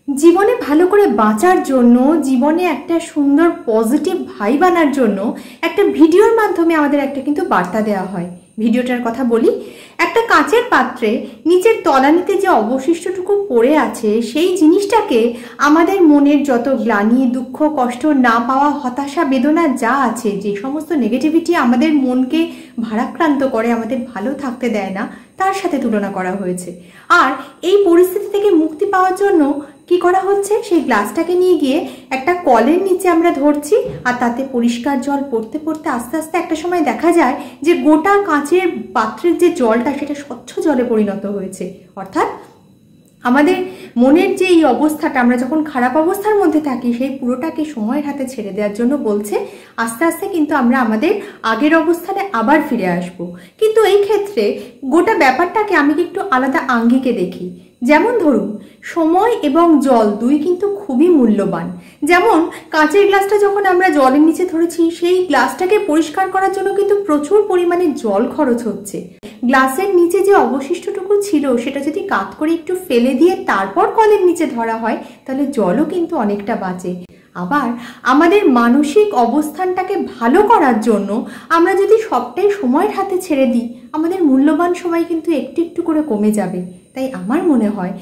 জীবনে ভালো করে বাঁচার জন্য, জীবনে একটা সুন্দর পজিটিভ ভাইব আনার জন্য একটা ভিডিওর মাধ্যমে আমাদের একটা কিন্তু বার্তা দেওয়া হয়। ভিডিওটার কথা বলি, একটা কাঁচের পাত্রে নিচের তলানিতে যে অবশিষ্টটুকু পড়ে আছে সেই জিনিসটাকে আমাদের মনের যত গ্লানি, দুঃখ, কষ্ট, না পাওয়া, হতাশা, বেদনা যা আছে, যে সমস্ত নেগেটিভিটি আমাদের মনকে ভারাক্রান্ত করে, আমাদের ভালো থাকতে দেয় না, তার সাথে তুলনা করা হয়েছে। আর এই পরিস্থিতি থেকে মুক্তি পাওয়ার জন্য কি করা হচ্ছে, সেই গ্লাসটাকে নিয়ে গিয়ে একটা কলের নিচে আমরা ধরছি, আর তাতে পরিষ্কার জল পড়তে পড়তে আস্তে আস্তে একটা সময় দেখা যায় যে গোটা কাঁচের পাত্রের যে জলটা সেটা স্বচ্ছ জলে পরিণত হয়েছে। অর্থাৎ আমাদের মনের যে এই অবস্থাটা, আমরা যখন খারাপ অবস্থার মধ্যে থাকি, সেই পুরোটাকে সময়ের হাতে ছেড়ে দেওয়ার জন্য বলছে। আস্তে আস্তে কিন্তু আমরা আমাদের আগের অবস্থানে আবার ফিরে আসব। কিন্তু এই ক্ষেত্রে গোটা ব্যাপারটাকে আমি একটু আলাদা আঙ্গিকে দেখি। যেমন ধরুন, সময় এবং জল দুই কিন্তু খুবই মূল্যবান। যেমন কাঁচের গ্লাসটা যখন আমরা জলের নিচে ধরেছি, সেই গ্লাসটাকে পরিষ্কার করার জন্য কিন্তু প্রচুর পরিমাণে জল খরচ হচ্ছে। গ্লাসের নিচে যে অবশিষ্টটুকু ছিল সেটা যদি কাত করে একটু ফেলে দিয়ে তারপর কলের নিচে ধরা হয়, তাহলে জলও কিন্তু অনেকটা বাঁচে। আবার আমাদের মানসিক অবস্থানটাকে ভালো করার জন্য আমরা যদি সবটাই সময়ের হাতে ছেড়ে দিই, আমাদের মূল্যবান সময় কিন্তু একটু একটু করে কমে যাবে। তাই আমার মনে হয়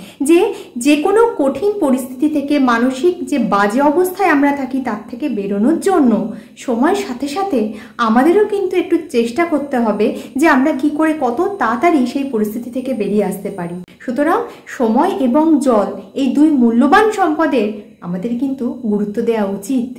যে কোনো কঠিন পরিস্থিতি থেকে, মানসিক যে বাজে অবস্থায় আমরা থাকি তার থেকে বেরোনোর জন্য সময়ের সাথে সাথে আমাদেরও কিন্তু একটু চেষ্টা করতে হবে যে আমরা কি করে কত তাড়াতাড়ি সেই পরিস্থিতি থেকে বেরিয়ে আসতে পারি। সুতরাং সময় এবং জল, এই দুই মূল্যবান সম্পদের আমাদের কিন্তু গুরুত্ব দেওয়া উচিত।